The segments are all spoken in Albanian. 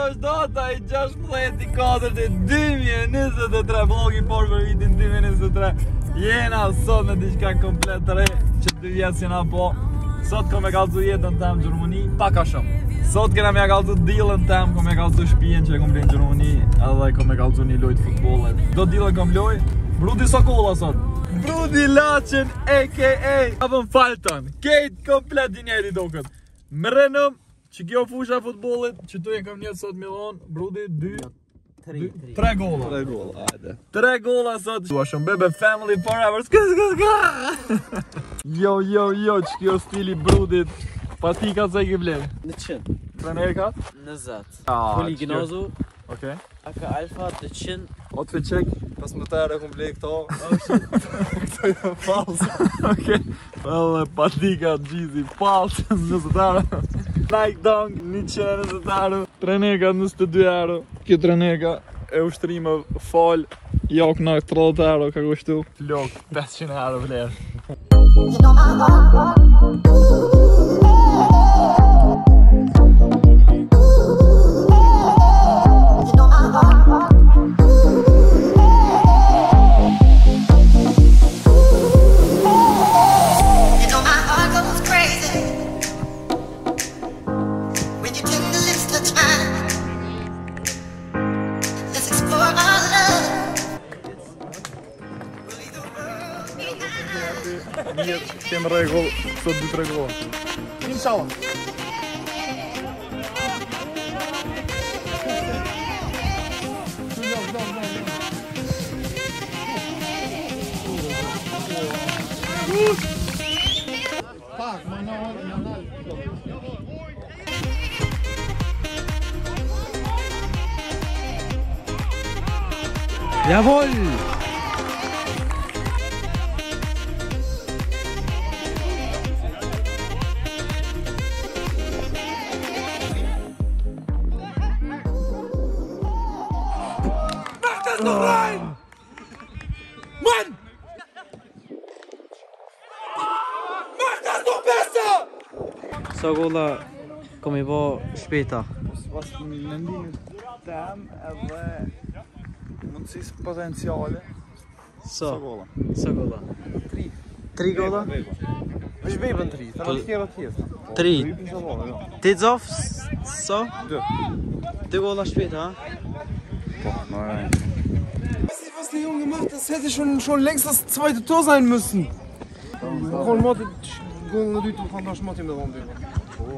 Sot është data i 16/4/2023, vlogi por për vitin 2023. Jena sot me diçka komplet të re, që 2 vjet si na po. Sot kom e kallzu jetën tem në Gjermani, pak a shumë. Sot kena me kallzu dealën tem, kom e kallzu shtëpinë që e kom bler në Gjermani, edhe kom e kallzu një lojë futbollit. Do dealën kom loj, Brudi Sokolla sot. Brudi Laçen a.k.a. Avën Falton, kejt komplet dinjeri doket. Mrenëm që kjo fusha futbollit, që tu e kam njetë sot Milan, Brudi 3 gola. 3 gola, ajde. 3 gola sot. Dua shumë bebe family forever. Jo, që kjo stili Brudit. Patika sa i ke vlerë? 100. Trener ka? 20. Poli Ginozu. Okej. Aka Alfa 100. Outfit check. Pas më tërë kom ble këto. Këto janë falsë. Okej. Edhe patika Gjizi falsë 20 euro. Nike Dunk 100 euro. Trenega 22 euro. Kjo trenega e ushtrime fal. Jok në 30 euro ka kushtu. Flok 500 euro vlerë. Kem regull, sot 2-3 gola. Inshallah. Pak, ma në Jawohl! Noch rein! Mann! Mach das noch besser! Sa golla kom I bo shpeta. Pas mendimit tem edhe mundësisë potenciale. Sa golla? Sa golla? 3 golla? Veç bejbën 3, të në tjera tjetë. 3. Ti zof? Sa? 2 golla shpeta, ha? Po, nein. Was der Junge macht, das hätte schon längst das zweite Tor sein müssen. Gewoon Martin, gewoon du gaan daar Martin de rond doen.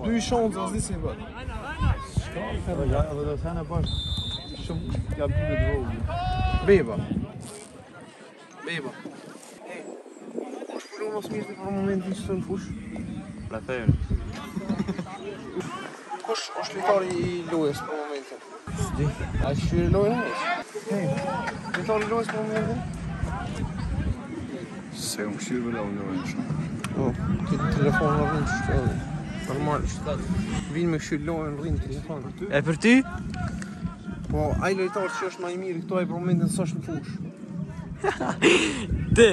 Doe je chance als dit zijn wat. Ja, aber das zijn een paar schon ja bieden drogen. Beba. Hey. Os problemas mesmo para o momento disto são fus. Plateia. Os Vitória e Luís para o momento. Acho que Luís. Hey. Vitória e Luís para o momento. Sei këshirë vëlla unë Oh, këtë telefon në rrinë që shtë normal, vinë me këshirë lojnë në rrinë telefon. E për ty? Po, aj lojtarë që është ma I mirë, këto e për momentin së është në fush. Ti!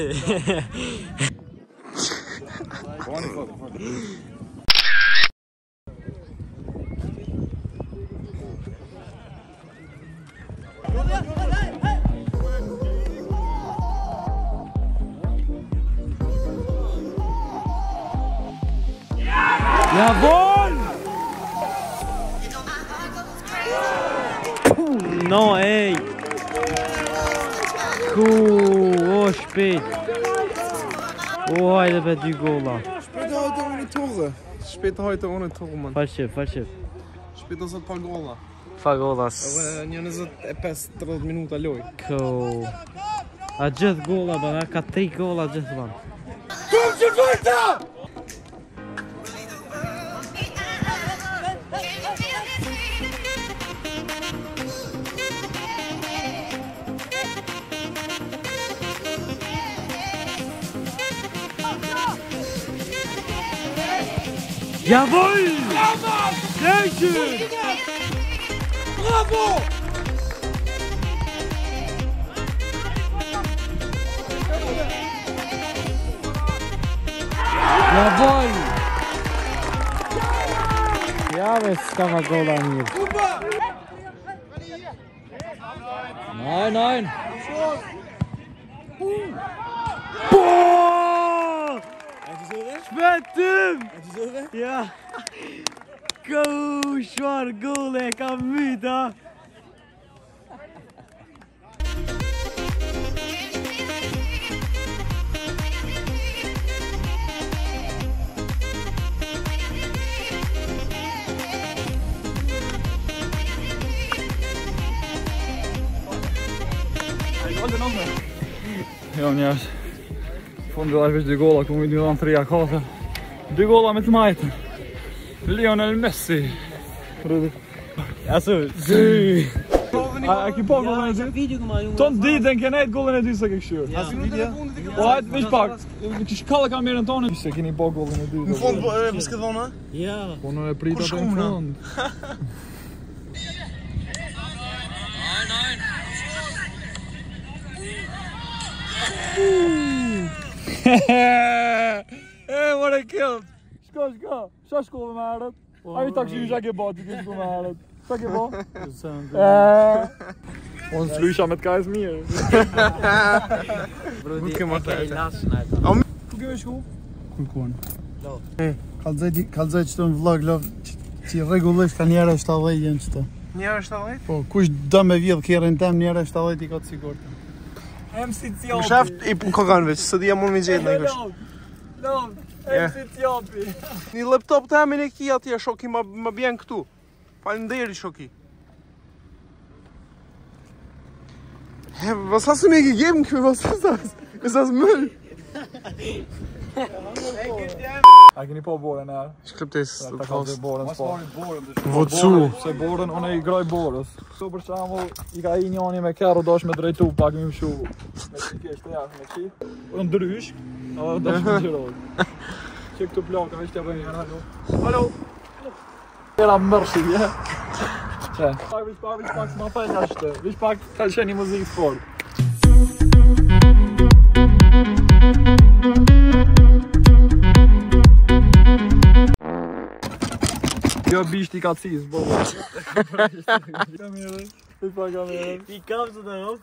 Jawohl! No, ej! Oh, spät! Oh, hajde bei 2 gola. Später heute ohne Tore. Später heute ohne Tore, Mann. Falsche. Später so ein paar Gola. Fa golas. Aber njënë zët e 5-30 minuta loj. A gjithë gola, bana, ka 3 gola gjithë ban. Kom që vërta! Jawohl! Ja, Mann! Sehr schön! Bravo! Jawohl! Ja, bez kawa gola nie. Nein. Boah! Shpetëm! Ja. Go, shfar gole, ka myta. Jo njerës, fundi dhe veç 2 golla, ku mu i 2 dhanë 3 4. 2 golla me të majtën. Lionel Messi. Asu, A ki po gollën e 2? Ton ditën ke nejt gollën e 2 se ke këshyrë. Po hajtë veç pak, kish kallë kamerën tonë. Se keni po gollën e 2. Në fond, më s'ke dhona? ja. Po në e prita të në fund. What a kill! Shko! Qa shkove me herët? A i ta këshu qa ke bo, ti ke shku me herët. Qa ke bo? Unë s'luisha me t'ka e s'mirë. Brudi, Nuk e marrë e lasë najta. Ku keme shku? Kërkuan. Kalzaj që të në vlog, që regullisht ka njëra 70 jenë që të. Njëra 70? Po, kush do me vjedh kjerën tem, njëra 70 i ka të sigurët. MC Tjopi. Më shaft i punë kokan veç, së dhja mund me gjetë në kush. Lov, MC Tjopi. Një laptop të amin e ki atje, shoki më bjen këtu. Falenderi shoki. Vasa se me ke gjem këmë, vasa se mëll. A keni po borën e herë? Shkleptes të pas. Borën s'po. Vocu. Se borën, unë i groj borës. Këtu për shambull, i ka i njoni me kero dosh me drejtu, pak mi më shu. Me qikesh të jashtë me qi. Unë ndrysh, edhe dosh me qiroj. Që këtu plaka, veç të bëjnë njërë, halo. Era mërshi, je? Që? Pak s'ma penja shte. Vish pak ka qeni muzikë sport. Jo bisht i ka cis, bo. Kamere, i pa kamere. I kam të të rëf.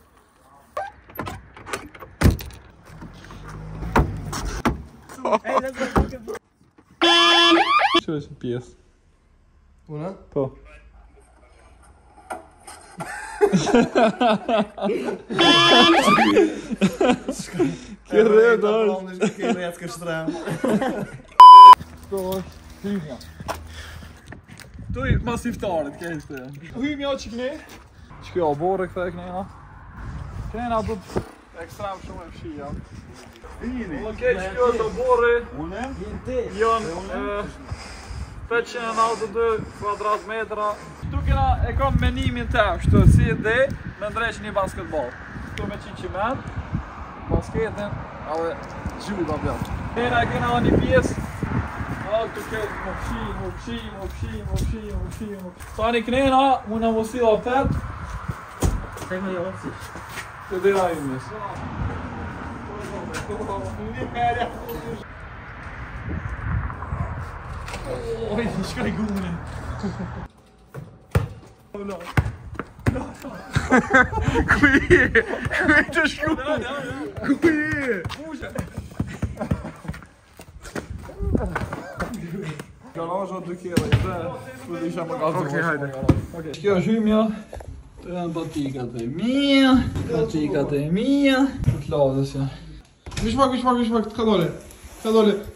Që është pjesë? Una? Po. Kërë dhe të është. Kërë dhe të shtram. Këto është hymja. Tuj mas iftarit, kështë. Hymja që këni? Që kjo borë këthe këni, kënena do të ekstrem shumë e fshia. Okej, që kjo është borë, jonë 592 kvadrat metra. Këtu kena e kom menimin të shtu, si e dhe me ndreq një basketball. Këtu me qinë qiment, basketin, edhe gjuda bjallë. Kena e kena një pjesë, këtu këtë më fshi. Tani kënena, mu në mosila petë. Se me jo si. Të dhe rajimës. Oj, shkaj gune. Ku je? Ku të shku? Ku je? Garaja 2 kg, dhe isha më gazë. Okej, hajde. Kjo është hymja. Të janë batikat e mija. Të t'ladës janë. Vish pak, ka dole.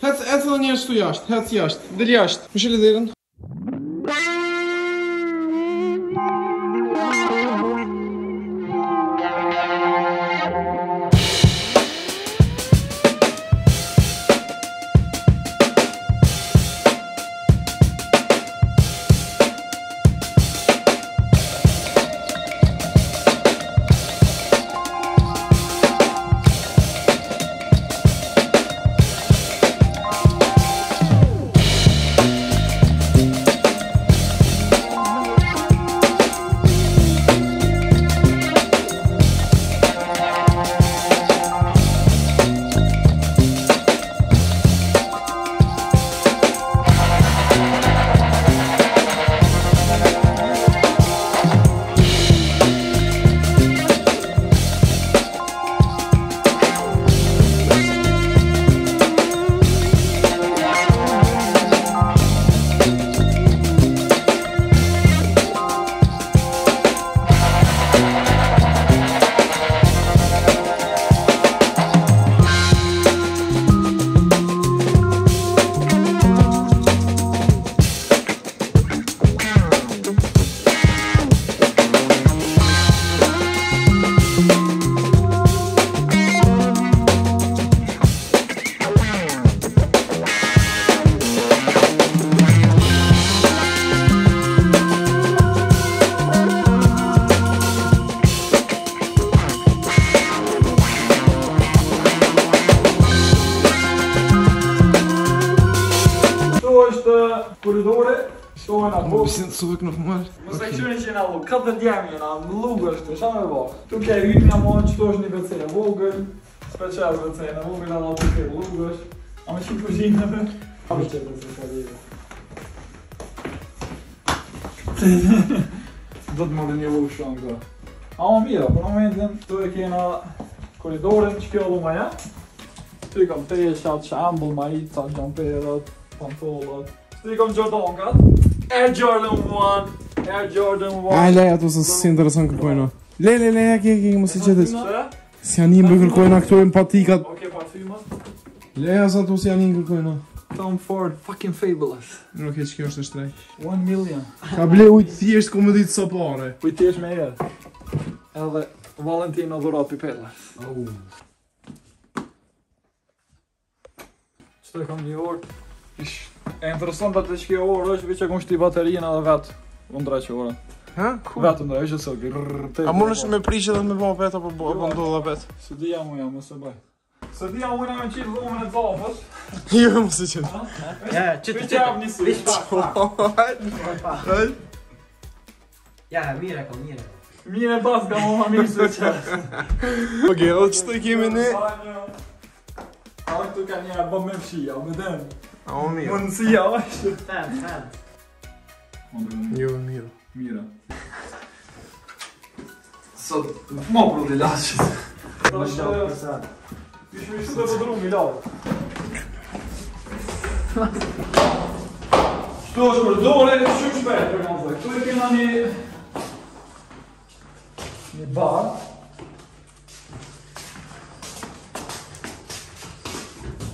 Hec edhe njerës tu jashtë, hec jashtë, del jashtë. Më shile dherën. korridore, shtohen atë Vi sind zurück nochmal. Mos e qëni që na lu, këtë djemi jena, më lugë është, sa me bo. Tu ke hypja mo që to është një WC vogël, special WC në vogël ala të ke lugë është. A me që kuzhinë dhe? A me që WC ka vjeve. Do të më dhe një lugë shumë këto. A më mira, për momentin, tu e kena korridorin që kjo luma ja. Tu i kam teshat, shambull, majica, jumperat, pantollat. Tu i kam Jordankat. Air Jordan 1, Air Jordan 1. Aj, lej, ato se si interesant kërkojnë. Le, ke, mos i qetes. Si janë një kërkojnë këto empatikat. Okej, parfymat. Le, as ato si janë një kërkojnë. Tom Ford, fucking fabulous. Okej, që kjo është e shtrejk. 1 million. Ka ble ujtë thjesht ku më ditë sa pare. Kujtesh me herë. Edhe Valentino dhurat pipelas. Qëto e kam një orë. E interesant atë që kjo orë është që kom shti baterinë edhe vetë. Unë dreqë orën. Ha? Cool. Vetë ndrej, është sot. A mund është me prishë dhe me bo vetë apo bo ndodha vetë? Se dija mu jam, mëse bëj. Se dija mu jam e qitë dhomën e zafës. Jo, mos i qetë. Ja, qitë. Javë një si. Ja, mire kom. Mire pas ka mu ma mirë se qëtë. Okej, o që të kemi ne? A këtu ka një bëm me fshia, me den. A o mirë. Mundësia është. Fan. Jo, mirë. Mira. Sot, më për të lashit. Ishme ishte të përdru mi lavë. Shtu është përdore, shumë shpet, për kanë thë. Këtu e kena një bar.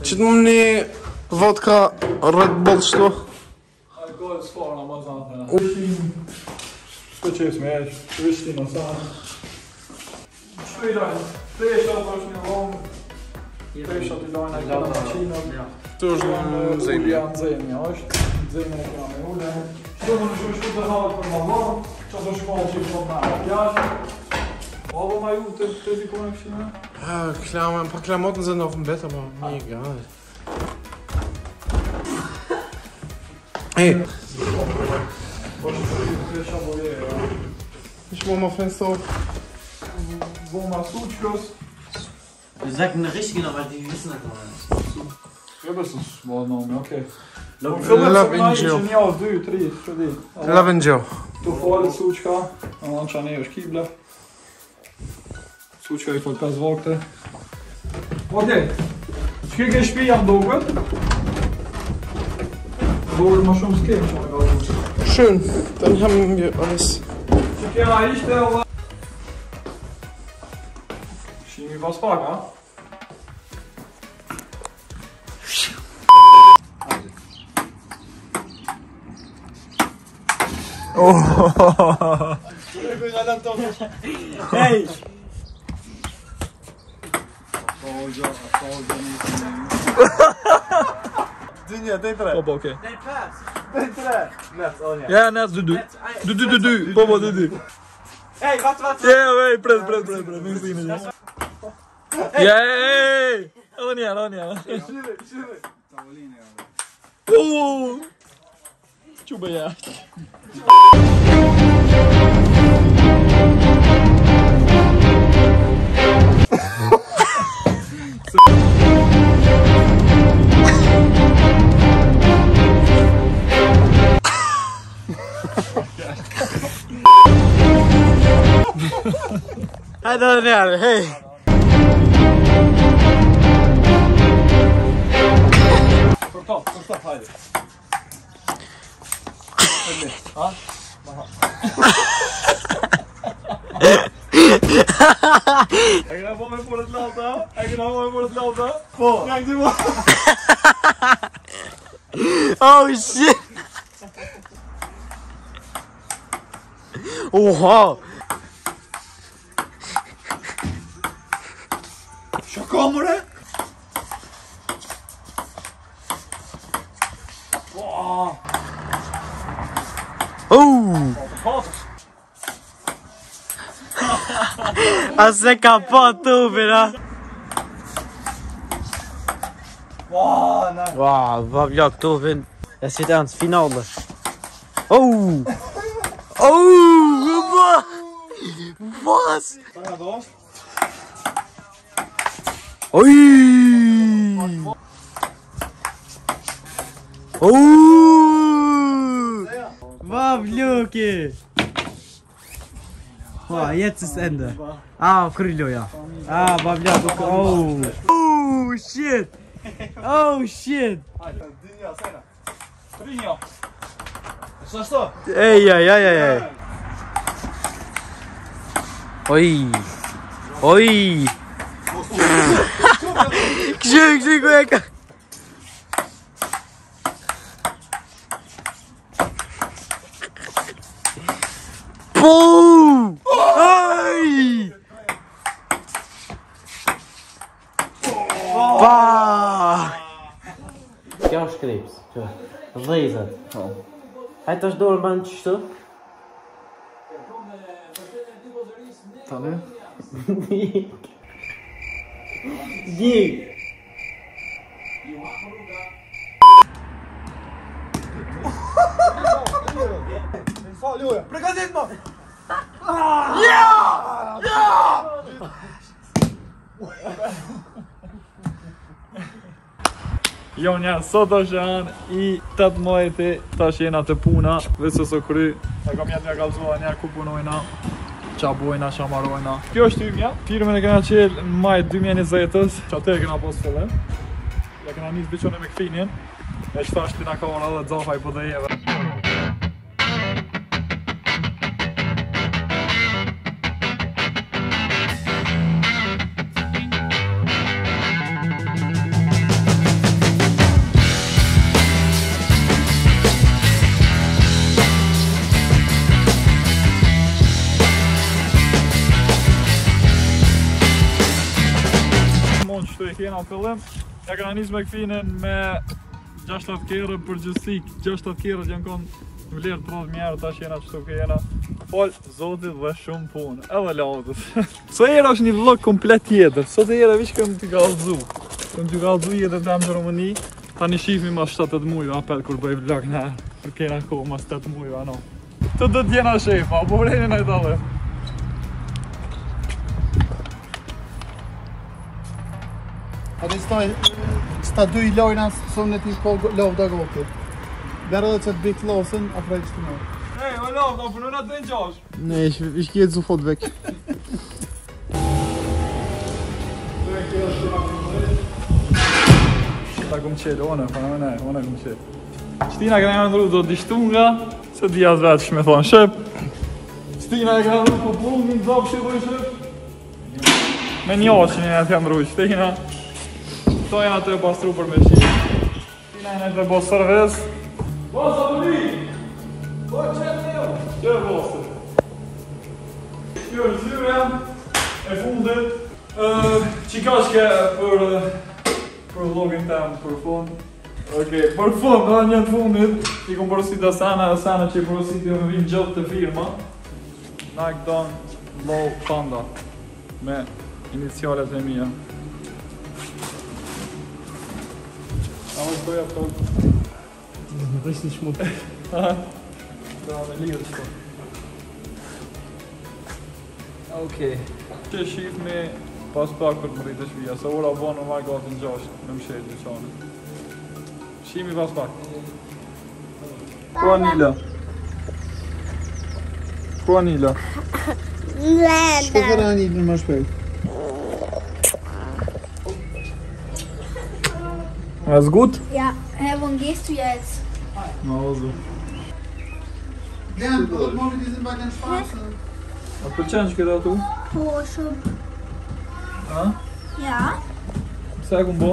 Që të më një vodka Red Bull shtu? Alkohol s'far në më zanë. Shtu qes me esh, vishti në sanë. Shtu i dajnë, teshat është një lomë. Teshat i dajnë e këna maqinë. Këtu është në zemja. Janë zemja është, zemja e këna me ule. Shtu në shtu të halë për më lomë, që të shkollë që i shkollë me pjashë. O, do ma ju të dikone këshime? Pa klamotën zë në ofën beta, pa një gajë. Po që të të shabojere, ja. Ishmo më fensor. Voma suqkës. Zak në rishki në vazhdi visën e të Jo besu s'bo nëmi, okej. Lavengjo. Një avë, 2, 3, që di. Lavengjo. Tu falë suqka, në në që anë është kibla. Suqka i folë 5 vakte. Okej, që ke shpi jam dogët? Dogët ma shumë s'kem që me ka dogët. Schön, dann haben wir alles. Që kena ishte edhe... Shimi pas pak, ha? Hej! Dynja, dej tre. Po, okej. Dej pas! Dej tre. Net, o një. Ja, nes, du. Du. Po, du. Hej, wat? Ja, vej, pred. Nuk zini një. Ja, ej! Edhe njerë. Shire. Qube ja. Hej, da njerë, hej! Stop, hajde. Ha? E këna po me për të lauta? Po. Nga këti po. Oh shit! Oha! Shaka mëre? A se ka pa tubin, a? Wow, vab jak tubin. Jag sitter ans finaler. Oh! Oh! Vad? Vad? Oj! Oh! Wawliuki! Oh, jetzt ist Ende. Ah, Kryllo, ja. Ah, Wawliuki. Oh! Oh, shit! Oh, shit! Ej, ej, ej, ej. Oj! Oj! Gdzie jaka? Boom! Oj! Ba! Kjo është krips, kjo. Dhezat. Hajtë është dorë banë qështu? Tale? Gjik! Pregătit, mă! Jonja, sot është janë i 18 tash jena të puna, vësë së kry. E kam jetë nga kalzua njerë ku punojna, qa bojna, qa marojna. Kjo është hymja, firmën e kena qelë në maj 2020-ës, që atë e kena posë fillim. Ja kena njës bëqone me këfinjen, e që thashtë tina ka ora dhe dzafa i po dhe jeve. Që të kena fillim, ja kena njës me këfinin me 60 kere për gjësik, 60 kere që janë konë në vlerë 30.000 euro, tash jena qëtu kena. Falë zotit dhe shumë punë, edhe lautës. Sot era është një vlog komplet tjetër, sot era vish këm t'i kallzu. Këm t'i kallzu jetën të në Romani, ta një shifmi mas 7 mujve apet kur bëj vlog nërë, kur kena ko mas 8 mujve, ano. Të do t'jena shefa, po vrejnë e talë. Atë sta du I lojna sëmë në ti po lovë da gotë. Bërë dhe që të bëjt losën, a prej që të mërë. Ej, o lovë, da përnu në të në qash. Ne, ish kjetë zu fot vek. Ta kom qelë, one kom qelë. Qtina këna janë ndru do dishtunga, se di as vetë shme thonë shëp. Qtina këna ndru po punin, zopë që dojë shëp. Me njoqin e të janë ndru qtina. To jena të e pastru për me qimë. Qtina jena të e bo servis. Bosa të li! Po qëtë jo! Që e bosë? Kjo është zyre e fundit. Qikashke për vlogin tem për fund. Okej, për fund, një të fundit. I kom përësit Asana që I përësit I më vinë gjithë të firma. Na e këton Low Panda. Me inicialet e mija. A më shtoja të tokë. Në të ishtë një shmutë. Da, me lirë qëto. Okej. Që shif me pas pak për të më rritë shvija, se ora bonë në vaj gati në gjasht, me më shetë në qane. Shimi pas pak. Ku Anila? Ku Anila? Shko kërë Anila në më shpejt. Alles gut? Ja, wohin gehst du jetzt? Na Hause. Gern, dort morgen die sind bei den Schwarzen. A pëlqen që këta tu? Po, shumë. A? Ja. Pse ku bo?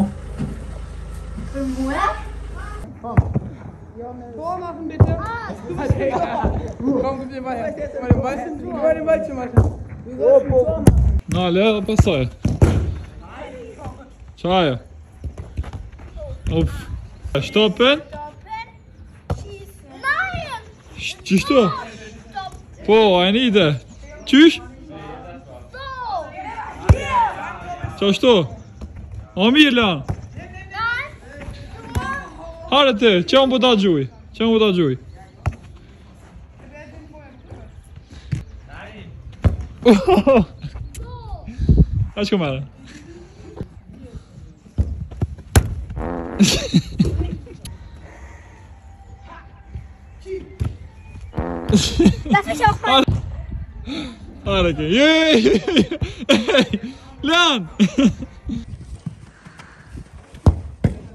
Für Mutter? Vormachen bitte. Komm, gib dir mal her. Gib mal den Ball schon mal. Nale, edhe pasaj. Qaja. Up. Stoppen? Nein! Qishtu? Po, a një ide. Qysh? So! Qashtu? O mirë lan. Hare ty, që unë buta gjuj. Që unë buta gjuj. A që këmere? Darf ich auch mal? Hare ke. Leon!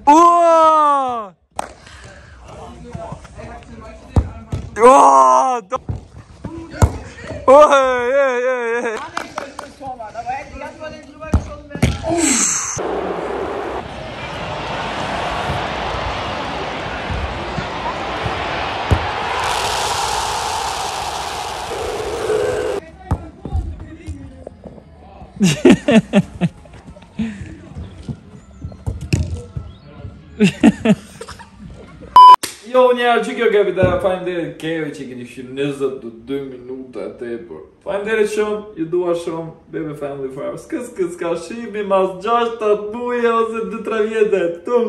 Oh! Oh! Oh! Hey! Torwart, aber hätte ich erstmal den drüber geschossen werden. Jo, njerë që kjo kapitana, faleminderit Kevi që keni qenë 22 minuta e tepër. Faleminderit shumë, ju dua shumë, Baby Family Forever. S'ka shibi mas 6-8 muaj ose 2-3 vjetë. Tum.